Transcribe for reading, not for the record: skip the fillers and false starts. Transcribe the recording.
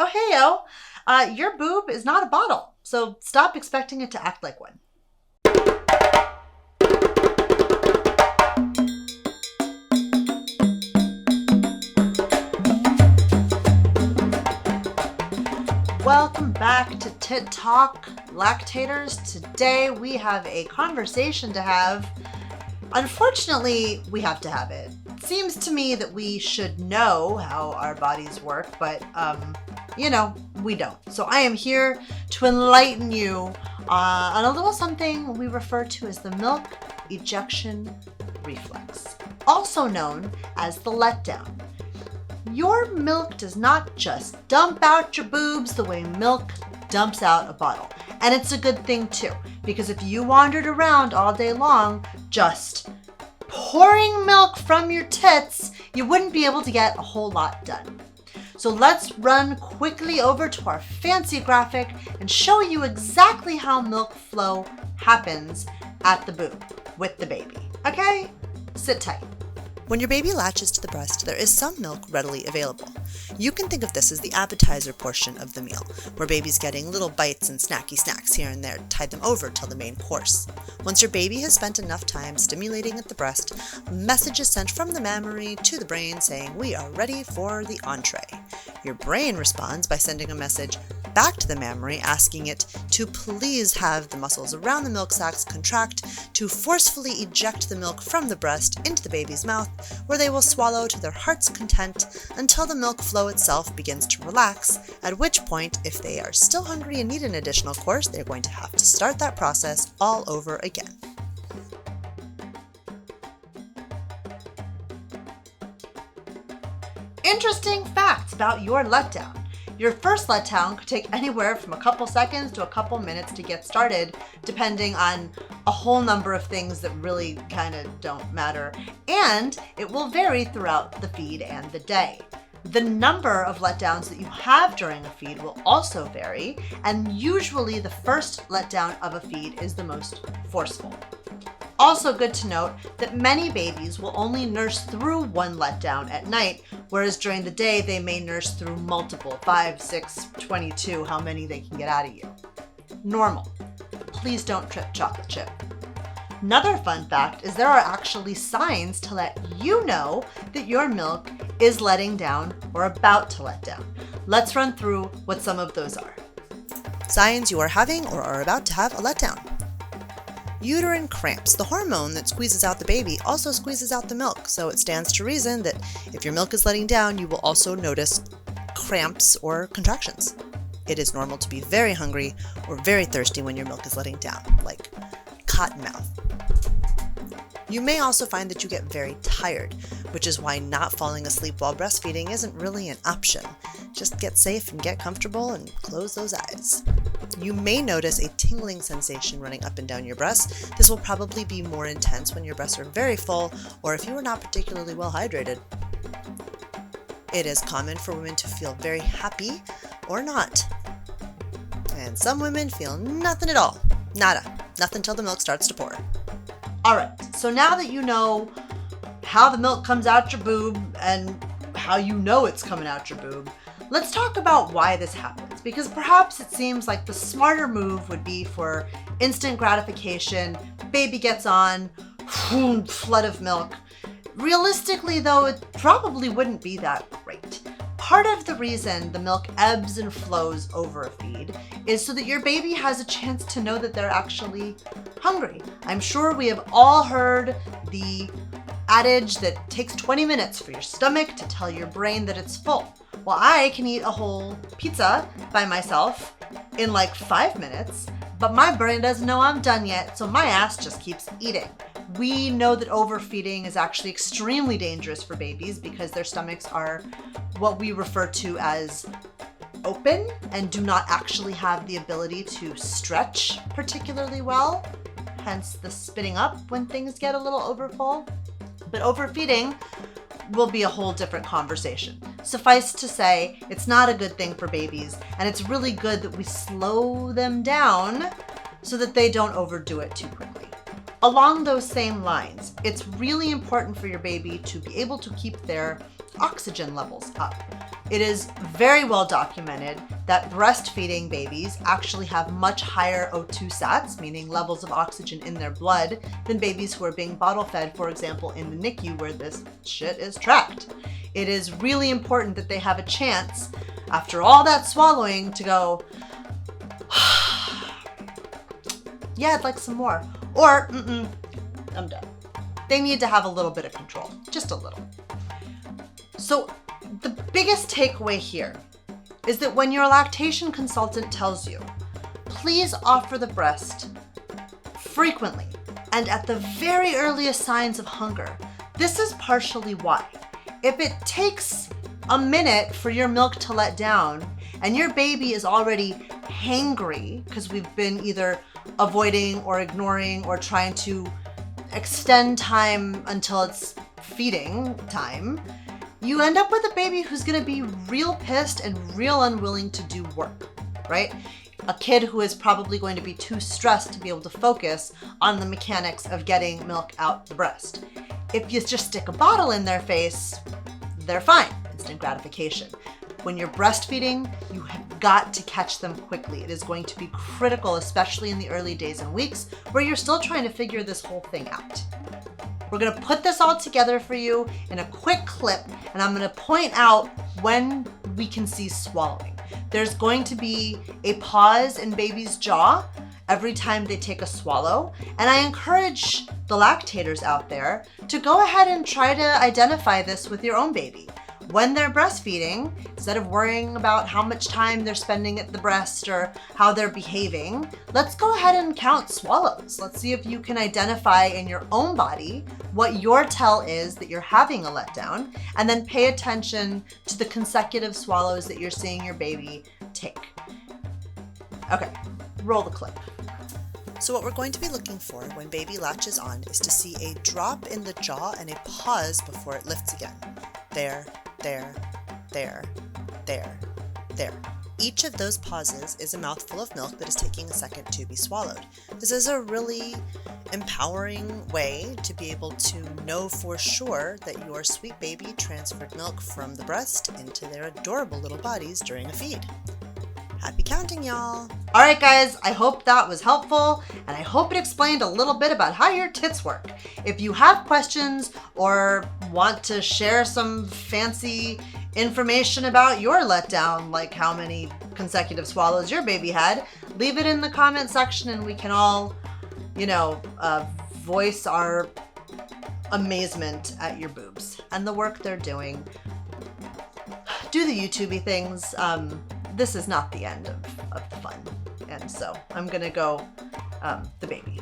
Oh, hey, yo. Your boob is not a bottle, so stop expecting it to act like one. Welcome back to Tit Talk, lactators. Today we have a conversation to have. Unfortunately, we have to have it. It seems to me that we should know how our bodies work, but, we don't. So I am here to enlighten you on a little something we refer to as the milk ejection reflex, also known as the letdown. Your milk does not just dump out your boobs the way milk dumps out a bottle. And it's a good thing too, because if you wandered around all day long just pouring milk from your tits, you wouldn't be able to get a whole lot done. So let's run quickly over to our fancy graphic and show you exactly how milk flow happens at the boob with the baby. Okay? Sit tight. When your baby latches to the breast, there is some milk readily available. You can think of this as the appetizer portion of the meal, where baby's getting little bites and snacky snacks here and there to tide them over till the main course. Once your baby has spent enough time stimulating at the breast, a message is sent from the mammary to the brain saying, "We are ready for the entree." Your brain responds by sending a message back to the mammary asking it to please have the muscles around the milk sacs contract to forcefully eject the milk from the breast into the baby's mouth, where they will swallow to their heart's content until the milk flow itself begins to relax, at which point, if they are still hungry and need an additional course, they're going to have to start that process all over again. Interesting facts about your letdown. Your first letdown could take anywhere from a couple seconds to a couple minutes to get started, depending on a whole number of things that really kind of don't matter, and it will vary throughout the feed and the day. The number of letdowns that you have during a feed will also vary, and usually the first letdown of a feed is the most forceful. Also good to note that many babies will only nurse through one letdown at night, whereas during the day they may nurse through multiple, 5, 6, 22, how many they can get out of you. Normal. Please don't trip chocolate chip. Another fun fact is there are actually signs to let you know that your milk is letting down or about to let down. Let's run through what some of those are. Signs you are having or are about to have a letdown. Uterine cramps. The hormone that squeezes out the baby also squeezes out the milk, so it stands to reason that if your milk is letting down, you will also notice cramps or contractions. It is normal to be very hungry or very thirsty when your milk is letting down, like cotton mouth. You may also find that you get very tired, which is why not falling asleep while breastfeeding isn't really an option. Just get safe and get comfortable and close those eyes. You may notice a tingling sensation running up and down your breasts. This will probably be more intense when your breasts are very full or if you are not particularly well hydrated. It is common for women to feel very happy or not. And some women feel nothing at all. Nada. Nothing till the milk starts to pour. All right, so now that you know how the milk comes out your boob and how you know it's coming out your boob, let's talk about why this happens, because perhaps it seems like the smarter move would be for instant gratification, baby gets on, flood of milk. Realistically though, it probably wouldn't be that great. Part of the reason the milk ebbs and flows over a feed is so that your baby has a chance to know that they're actually hungry. I'm sure we have all heard the adage that it takes 20 minutes for your stomach to tell your brain that it's full. Well, I can eat a whole pizza by myself in like 5 minutes, but my brain doesn't know I'm done yet, so my ass just keeps eating. We know that overfeeding is actually extremely dangerous for babies because their stomachs are what we refer to as open and do not actually have the ability to stretch particularly well, hence the spitting up when things get a little overfull. But overfeeding will be a whole different conversation. Suffice to say, it's not a good thing for babies, and it's really good that we slow them down so that they don't overdo it too quickly. Along those same lines, it's really important for your baby to be able to keep their oxygen levels up. It is very well documented that breastfeeding babies actually have much higher O2 sats, meaning levels of oxygen in their blood, than babies who are being bottle fed, for example, in the NICU where this shit is tracked. It is really important that they have a chance, after all that swallowing, to go, yeah, I'd like some more. Or, I'm done. They need to have a little bit of control, just a little. So the biggest takeaway here is that when your lactation consultant tells you, please offer the breast frequently and at the very earliest signs of hunger, this is partially why. If it takes a minute for your milk to let down and your baby is already hangry because we've been either avoiding or ignoring or trying to extend time until it's feeding time, you end up with a baby who's gonna be real pissed and real unwilling to do work, right? A kid who is probably going to be too stressed to be able to focus on the mechanics of getting milk out the breast. If you just stick a bottle in their face, they're fine, instant gratification. When you're breastfeeding, you have got to catch them quickly. It is going to be critical, especially in the early days and weeks where you're still trying to figure this whole thing out. We're gonna put this all together for you in a quick clip, and I'm gonna point out when we can see swallowing. There's going to be a pause in baby's jaw every time they take a swallow, and I encourage the lactators out there to go ahead and try to identify this with your own baby. When they're breastfeeding, instead of worrying about how much time they're spending at the breast or how they're behaving, let's go ahead and count swallows. Let's see if you can identify in your own body what your tell is that you're having a letdown, and then pay attention to the consecutive swallows that you're seeing your baby take. Okay, roll the clip. So what we're going to be looking for when baby latches on is to see a drop in the jaw and a pause before it lifts again. There, there, there, there, there. Each of those pauses is a mouthful of milk that is taking a second to be swallowed. This is a really empowering way to be able to know for sure that your sweet baby transferred milk from the breast into their adorable little bodies during a feed. Happy counting, y'all! All right, guys, I hope that was helpful, and I hope it explained a little bit about how your tits work. If you have questions or want to share some fancy information about your letdown, like how many consecutive swallows your baby had, leave it in the comment section and we can all, voice our amazement at your boobs and the work they're doing. Do the YouTubey things. This is not the end of the fun. And so I'm gonna go the baby.